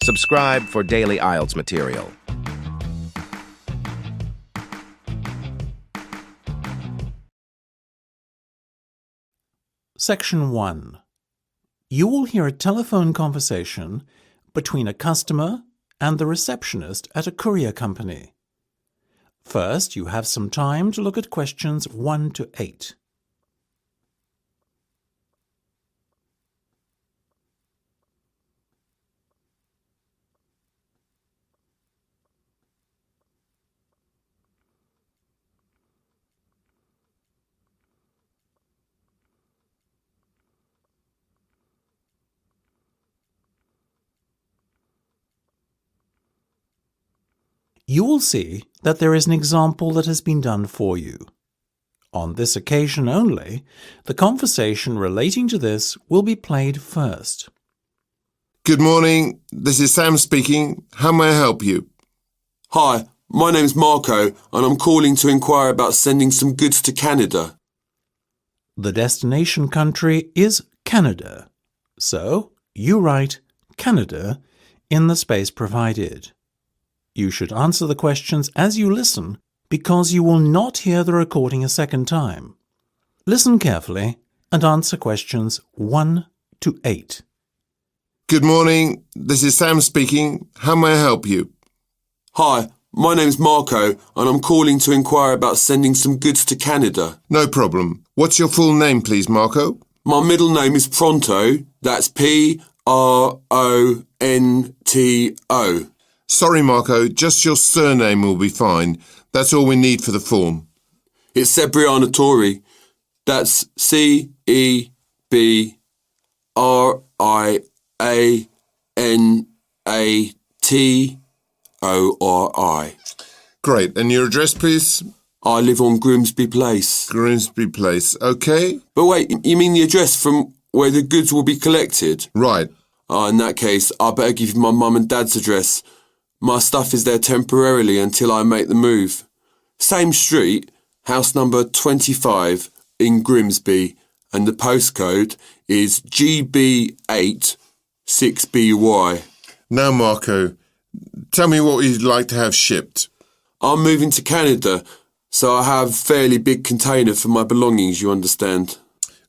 Subscribe for daily IELTS material. Section 1. You will hear a telephone conversation between a customer and the receptionist at a courier company. First, you have some time to look at questions 1 to 8. You will see that there is an example that has been done for you. On this occasion only, the conversation relating to this will be played first. Good morning, this is Sam speaking. How may I help you? Hi, my name's Marco and I'm calling to inquire about sending some goods to Canada. The destination country is Canada, so you write Canada in the space provided. You should answer the questions as you listen because you will not hear the recording a second time. Listen carefully and answer questions 1 to 8. Good morning, this is Sam speaking. How may I help you? Hi, my name's Marco and I'm calling to inquire about sending some goods to Canada. No problem. What's your full name, please, Marco? My middle name is Pronto, that's P-R-O-N-T-O. Sorry, Marco, just your surname will be fine. That's all we need for the form. It's Cebriana Tori, that's C-E-B-R-I-A-N-A-T-O-R-I. Great, and your address, please? I live on Grimsby Place. Grimsby Place, okay? But wait, you mean the address from where the goods will be collected? Right. In that case, I better give you my mum and dad's address. My stuff is there temporarily until I make the move. Same street, house number 25 in Grimsby, and the postcode is GB8 6BY. Now, Marco, tell me what you'd like to have shipped. I'm moving to Canada, so I have a fairly big container for my belongings, you understand.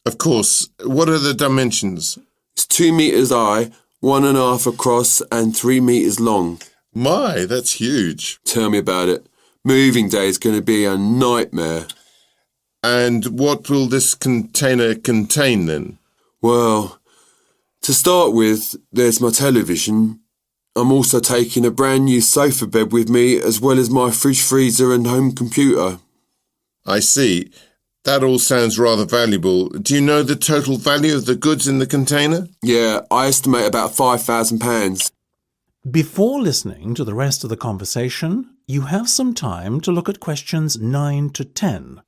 Of course. What are the dimensions? It's 2 metres high, 1.5 across, and 3 metres long. My, that's huge. Tell me about it. Moving day is going to be a nightmare. And what will this container contain then? Well, to start with, there's my television. I'm also taking a brand new sofa bed with me, as well as my fridge, freezer and home computer. I see. That all sounds rather valuable. Do you know the total value of the goods in the container? Yeah, I estimate about £5,000. Before listening to the rest of the conversation, you have some time to look at questions 9 to 10.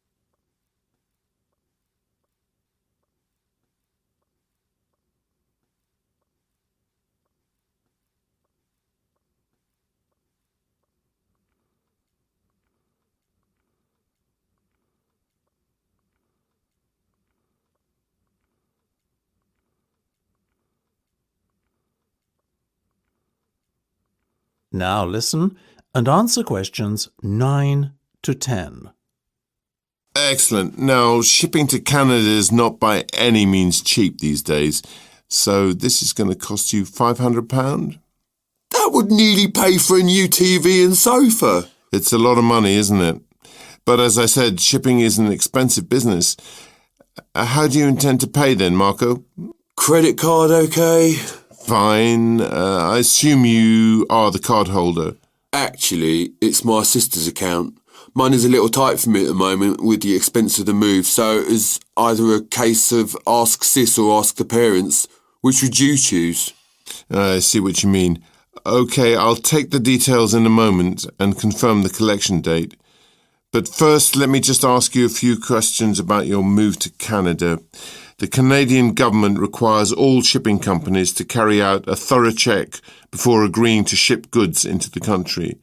Now listen and answer questions 9 to 10. Excellent. Now, shipping to Canada is not by any means cheap these days, so this is going to cost you £500? That would nearly pay for a new TV and sofa. It's a lot of money, isn't it? But as I said, shipping is an expensive business. How do you intend to pay then, Marco? Credit card, okay? Fine. I assume you are the card holder. Actually, it's my sister's account. Mine is a little tight for me at the moment with the expense of the move, so it's either a case of ask sis or ask the parents. Which would you choose? I see what you mean. Okay, I'll take the details in a moment and confirm the collection date. But first, let me just ask you a few questions about your move to Canada. The Canadian government requires all shipping companies to carry out a thorough check before agreeing to ship goods into the country.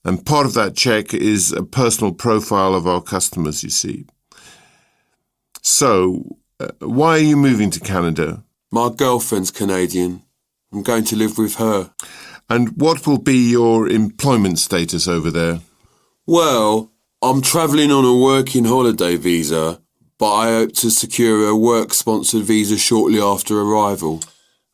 And part of that check is a personal profile of our customers, you see. So, why are you moving to Canada? My girlfriend's Canadian. I'm going to live with her. And what will be your employment status over there? Well, I'm travelling on a working holiday visa, but I hope to secure a work-sponsored visa shortly after arrival.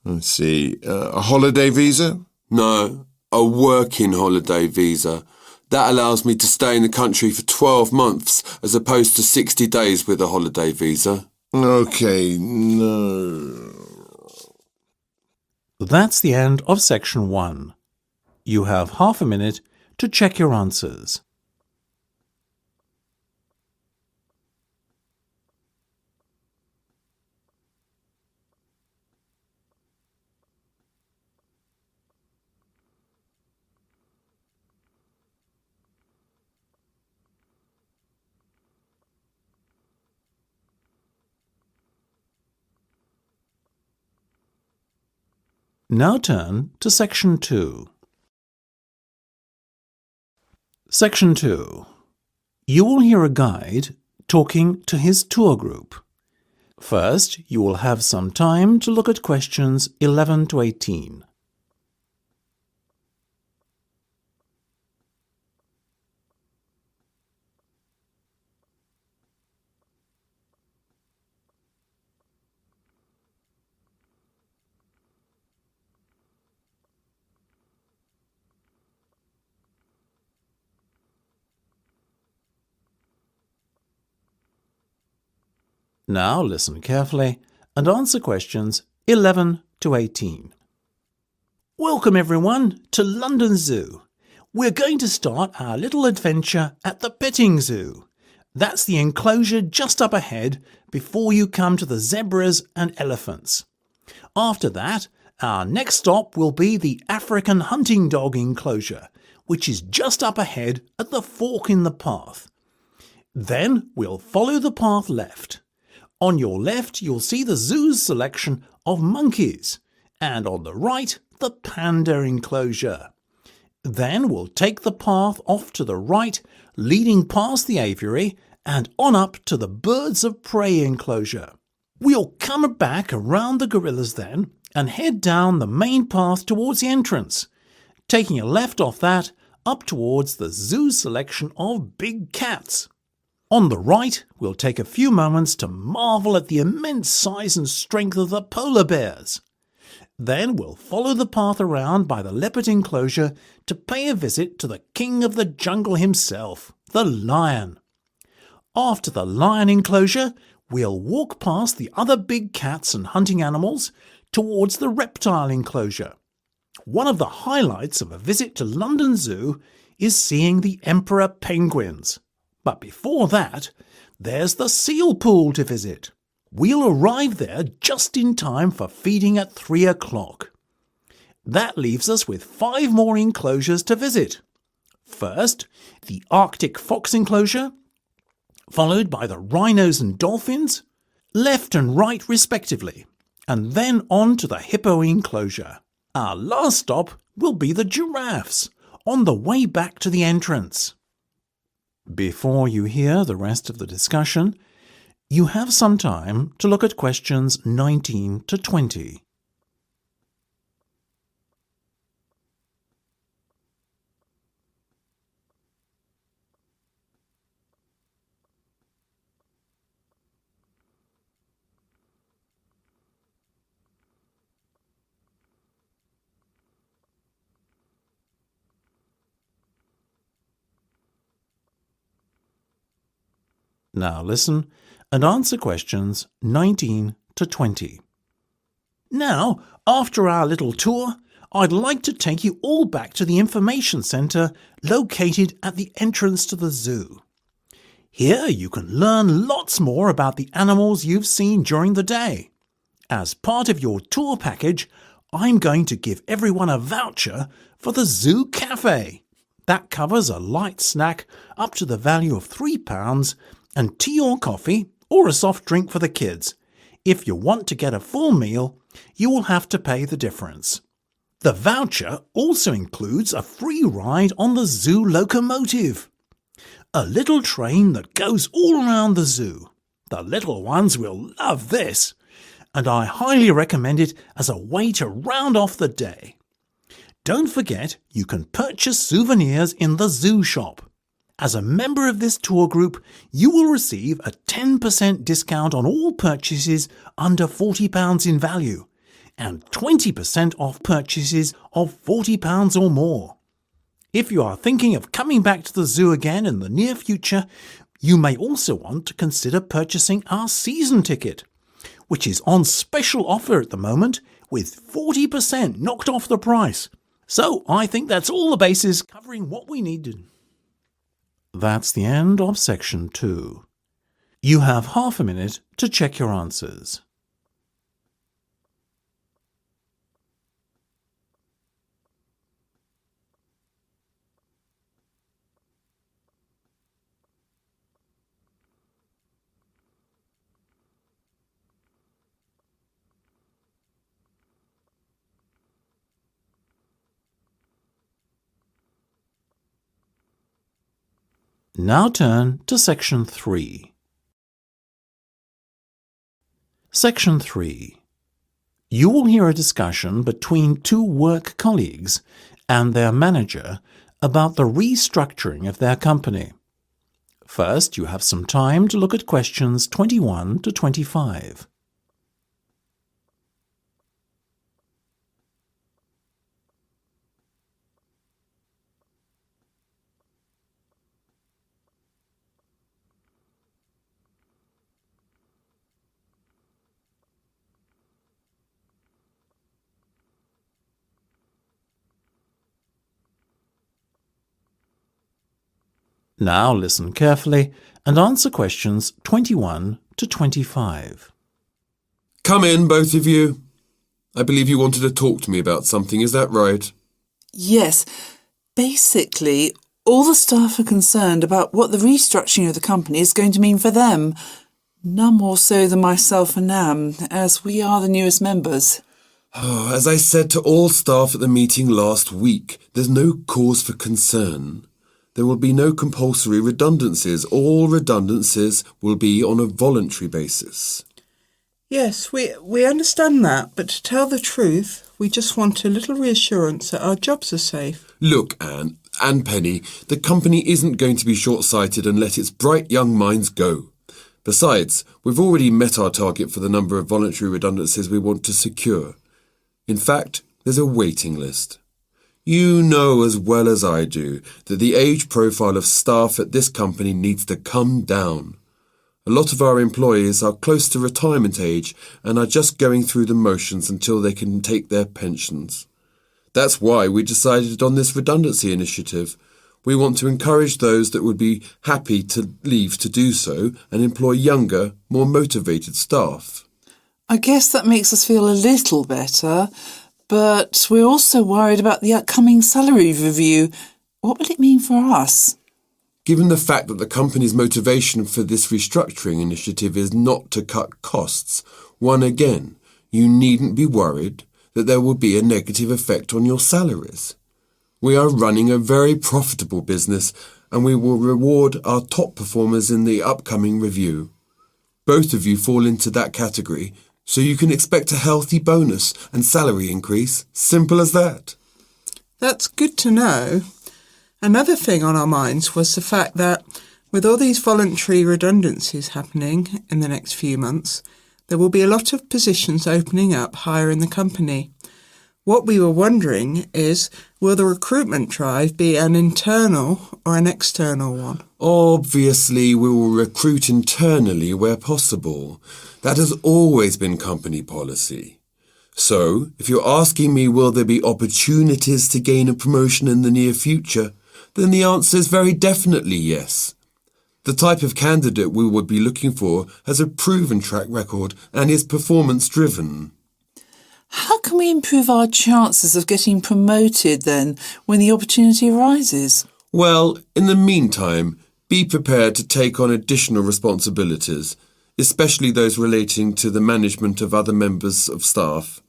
I see. A holiday visa? No, a working holiday visa. That allows me to stay in the country for 12 months as opposed to 60 days with a holiday visa. Okay, no. That's the end of section 1. You have half a minute to check your answers. Now turn to section 2. Section 2. You will hear a guide talking to his tour group. First, you will have some time to look at questions 11 to 18. Now listen carefully and answer questions 11 to 18. Welcome everyone to London Zoo. We're going to start our little adventure at the petting zoo. That's the enclosure just up ahead before you come to the zebras and elephants. After that, our next stop will be the African hunting dog enclosure, which is just up ahead at the fork in the path. Then we'll follow the path left. On your left, you'll see the zoo's selection of monkeys, and on the right, the panda enclosure. Then we'll take the path off to the right, leading past the aviary and on up to the birds of prey enclosure. We'll come back around the gorillas then and head down the main path towards the entrance, taking a left off that up towards the zoo's selection of big cats. On the right, we'll take a few moments to marvel at the immense size and strength of the polar bears. Then we'll follow the path around by the leopard enclosure to pay a visit to the king of the jungle himself, the lion. After the lion enclosure, we'll walk past the other big cats and hunting animals towards the reptile enclosure. One of the highlights of a visit to London Zoo is seeing the emperor penguins. But before that, there's the seal pool to visit. We'll arrive there just in time for feeding at 3 o'clock. That leaves us with 5 more enclosures to visit. First, the Arctic fox enclosure, followed by the rhinos and dolphins, left and right respectively, and then on to the hippo enclosure. Our last stop will be the giraffes, on the way back to the entrance. Before you hear the rest of the discussion, you have some time to look at questions 19 to 20. Now listen and answer questions 19 to 20. Now, after our little tour, I'd like to take you all back to the information centre located at the entrance to the zoo. Here you can learn lots more about the animals you've seen during the day. As part of your tour package, I'm going to give everyone a voucher for the Zoo Cafe. That covers a light snack up to the value of £3 and tea or coffee or a soft drink for the kids. If you want to get a full meal, you will have to pay the difference. The voucher also includes a free ride on the zoo locomotive, a little train that goes all around the zoo. The little ones will love this, and I highly recommend it as a way to round off the day. Don't forget, you can purchase souvenirs in the zoo shop. As a member of this tour group, you will receive a 10% discount on all purchases under £40 in value and 20% off purchases of £40 or more. If you are thinking of coming back to the zoo again in the near future, you may also want to consider purchasing our season ticket, which is on special offer at the moment with 40% knocked off the price. So I think that's all the bases covering what we needed. That's the end of section 2. You have half a minute to check your answers. Now turn to Section 3. Section 3. You will hear a discussion between two work colleagues and their manager about the restructuring of their company. First, you have some time to look at questions 21 to 25. Now listen carefully and answer questions 21 to 25. Come in, both of you. I believe you wanted to talk to me about something, is that right? Yes. Basically, all the staff are concerned about what the restructuring of the company is going to mean for them. None more so than myself and Nam, as we are the newest members. As I said to all staff at the meeting last week, there's no cause for concern. There will be no compulsory redundancies. All redundancies will be on a voluntary basis. Yes, we understand that, but to tell the truth, we just want a little reassurance that our jobs are safe. Look, Anne and Penny, the company isn't going to be short-sighted and let its bright young minds go. Besides, we've already met our target for the number of voluntary redundancies we want to secure. In fact, there's a waiting list. You know as well as I do that the age profile of staff at this company needs to come down. A lot of our employees are close to retirement age and are just going through the motions until they can take their pensions. That's why we decided on this redundancy initiative. We want to encourage those that would be happy to leave to do so and employ younger, more motivated staff. I guess that makes us feel a little better, but we're also worried about the upcoming salary review. What will it mean for us? Given the fact that the company's motivation for this restructuring initiative is not to cut costs, you needn't be worried that there will be a negative effect on your salaries. We are running a very profitable business and we will reward our top performers in the upcoming review. Both of you fall into that category, so you can expect a healthy bonus and salary increase. Simple as that. That's good to know. Another thing on our minds was the fact that with all these voluntary redundancies happening in the next few months, there will be a lot of positions opening up higher in the company. What we were wondering is, will the recruitment drive be an internal or an external one? Obviously, we will recruit internally where possible. That has always been company policy. So, if you're asking me will there be opportunities to gain a promotion in the near future, then the answer is very definitely yes. The type of candidate we would be looking for has a proven track record and is performance-driven. How can we improve our chances of getting promoted then when the opportunity arises? Well, in the meantime, be prepared to take on additional responsibilities, especially those relating to the management of other members of staff.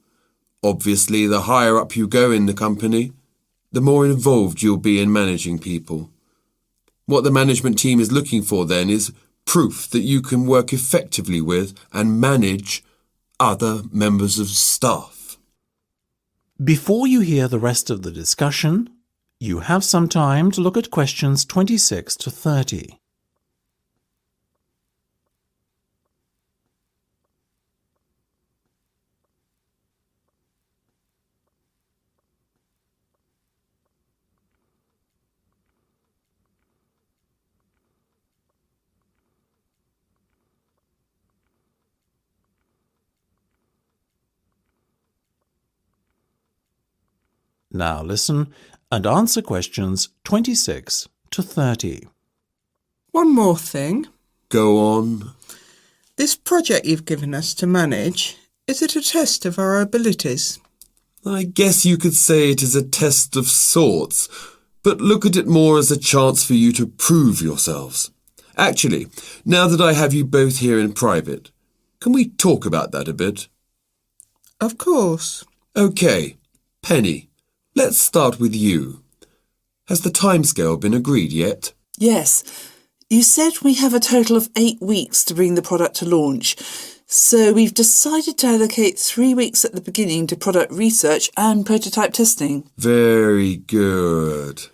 Obviously, the higher up you go in the company, the more involved you'll be in managing people. What the management team is looking for then is proof that you can work effectively with and manage other members of staff. Before you hear the rest of the discussion, you have some time to look at questions 26 to 30. Now listen and answer questions 26 to 30. One more thing. Go on. This project you've given us to manage, is it a test of our abilities? I guess you could say it is a test of sorts, but look at it more as a chance for you to prove yourselves. Actually, now that I have you both here in private, can we talk about that a bit? Of course. OK, Penny, let's start with you. Has the timescale been agreed yet? Yes. You said we have a total of 8 weeks to bring the product to launch. So we've decided to allocate 3 weeks at the beginning to product research and prototype testing. Very good.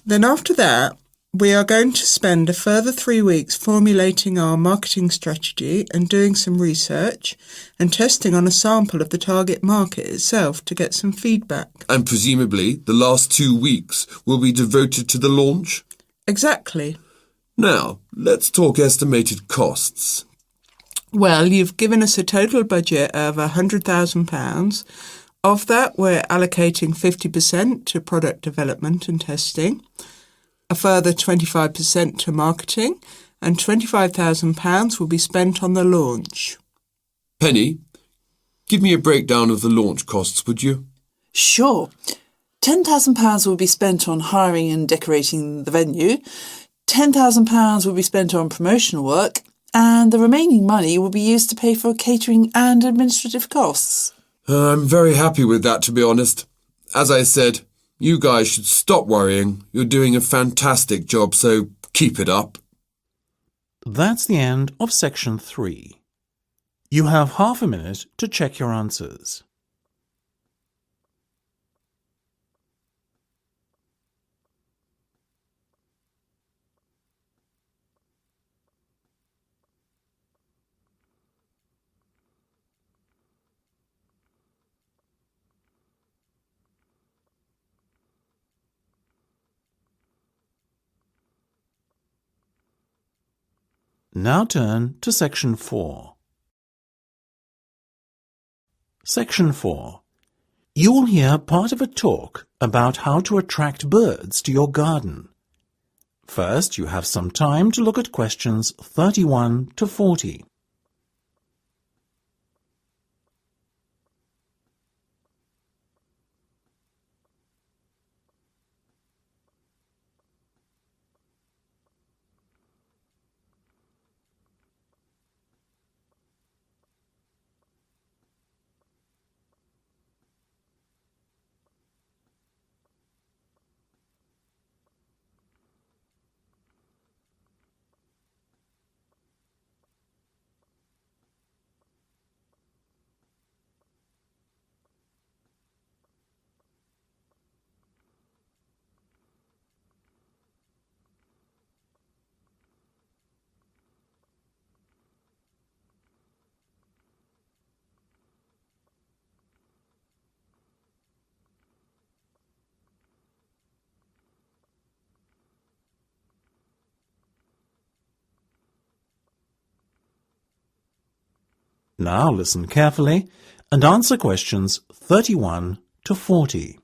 Then after that, we are going to spend a further 3 weeks formulating our marketing strategy and doing some research and testing on a sample of the target market itself to get some feedback. And presumably the last 2 weeks will be devoted to the launch? Exactly. Now, let's talk estimated costs. Well, you've given us a total budget of £100,000. Of that, we're allocating 50% to product development and testing, a further 25% to marketing, and £25,000 will be spent on the launch. Penny, give me a breakdown of the launch costs, would you? Sure. £10,000 will be spent on hiring and decorating the venue, £10,000 will be spent on promotional work, and the remaining money will be used to pay for catering and administrative costs. I'm very happy with that, to be honest. As I said, you guys should stop worrying. You're doing a fantastic job, so keep it up. That's the end of section 3. You have half a minute to check your answers. Now turn to Section 4. Section 4. You will hear part of a talk about how to attract birds to your garden. First, you have some time to look at questions 31 to 40. Now listen carefully and answer questions 31 to 40.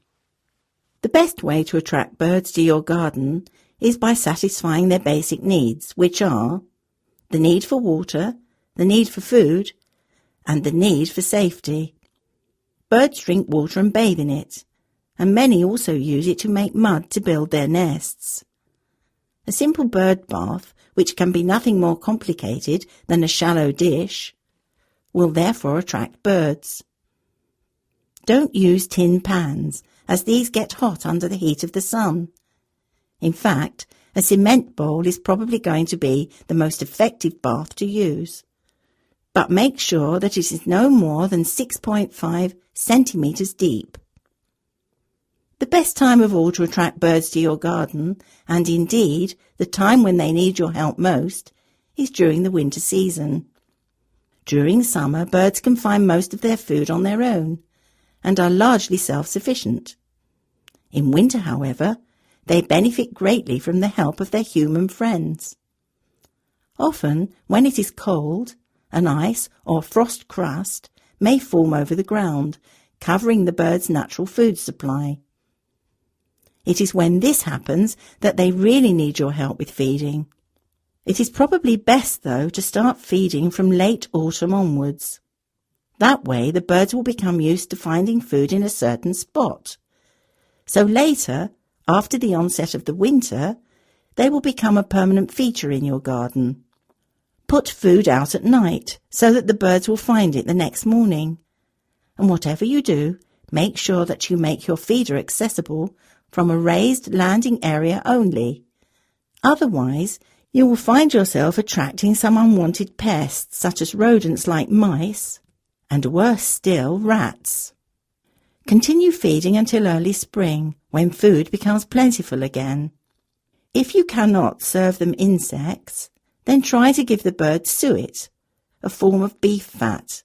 The best way to attract birds to your garden is by satisfying their basic needs, which are the need for water, the need for food, and the need for safety. Birds drink water and bathe in it, and many also use it to make mud to build their nests. A simple bird bath, which can be nothing more complicated than a shallow dish, will therefore attract birds. Don't use tin pans, as these get hot under the heat of the sun. In fact, a cement bowl is probably going to be the most effective bath to use. But make sure that it is no more than 6.5 centimetres deep. The best time of all to attract birds to your garden, and indeed the time when they need your help most, is during the winter season. During summer, birds can find most of their food on their own and are largely self-sufficient. In winter, however, they benefit greatly from the help of their human friends. Often, when it is cold, an ice or frost crust may form over the ground, covering the birds' natural food supply. It is when this happens that they really need your help with feeding. It is probably best, though, to start feeding from late autumn onwards. That way the birds will become used to finding food in a certain spot. So later, after the onset of the winter, they will become a permanent feature in your garden. Put food out at night so that the birds will find it the next morning. And whatever you do, make sure that you make your feeder accessible from a raised landing area only. Otherwise, you will find yourself attracting some unwanted pests such as rodents like mice, and worse still, rats. Continue feeding until early spring, when food becomes plentiful again. If you cannot serve them insects, then try to give the birds suet, a form of beef fat.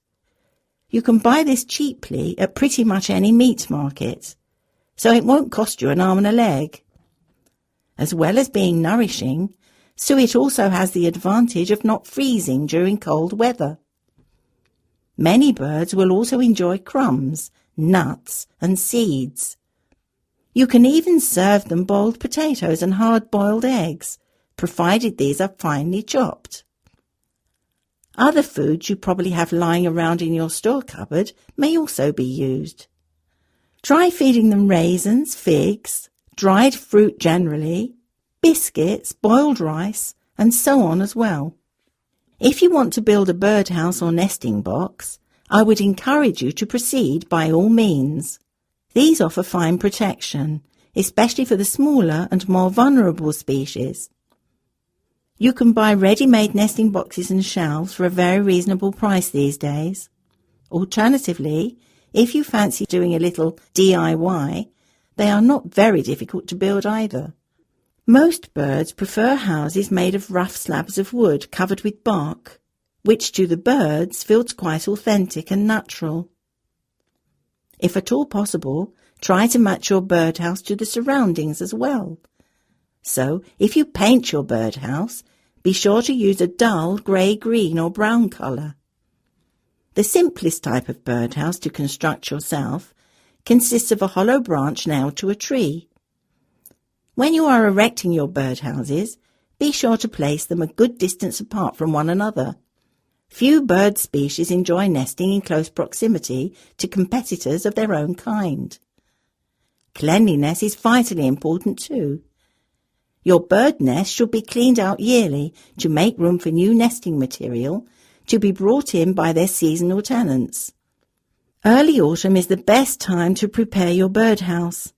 You can buy this cheaply at pretty much any meat market, so it won't cost you an arm and a leg. As well as being nourishing, suet also has the advantage of not freezing during cold weather. Many birds will also enjoy crumbs, nuts and seeds. You can even serve them boiled potatoes and hard-boiled eggs, provided these are finely chopped. Other foods you probably have lying around in your store cupboard may also be used. Try feeding them raisins, figs, dried fruit generally, biscuits, boiled rice, and so on as well. If you want to build a birdhouse or nesting box, I would encourage you to proceed by all means. These offer fine protection, especially for the smaller and more vulnerable species. You can buy ready-made nesting boxes and shelves for a very reasonable price these days. Alternatively, if you fancy doing a little DIY, they are not very difficult to build either. Most birds prefer houses made of rough slabs of wood covered with bark, which to the birds feels quite authentic and natural. If at all possible, try to match your birdhouse to the surroundings as well. So, if you paint your birdhouse, be sure to use a dull grey-green or brown colour. The simplest type of birdhouse to construct yourself consists of a hollow branch nailed to a tree. When you are erecting your birdhouses, be sure to place them a good distance apart from one another. Few bird species enjoy nesting in close proximity to competitors of their own kind. Cleanliness is vitally important too. Your bird nest should be cleaned out yearly to make room for new nesting material to be brought in by their seasonal tenants. Early autumn is the best time to prepare your birdhouse,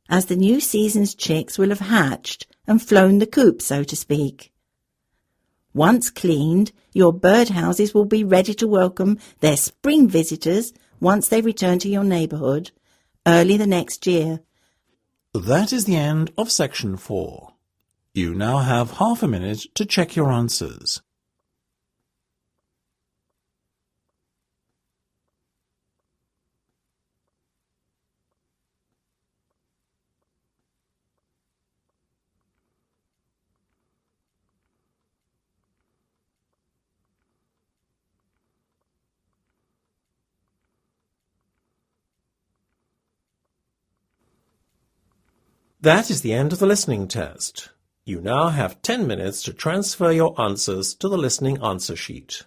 as the new season's chicks will have hatched and flown the coop, so to speak. Once cleaned, your birdhouses will be ready to welcome their spring visitors once they return to your neighbourhood early the next year. That is the end of section 4. You now have half a minute to check your answers. That is the end of the listening test. You now have 10 minutes to transfer your answers to the listening answer sheet.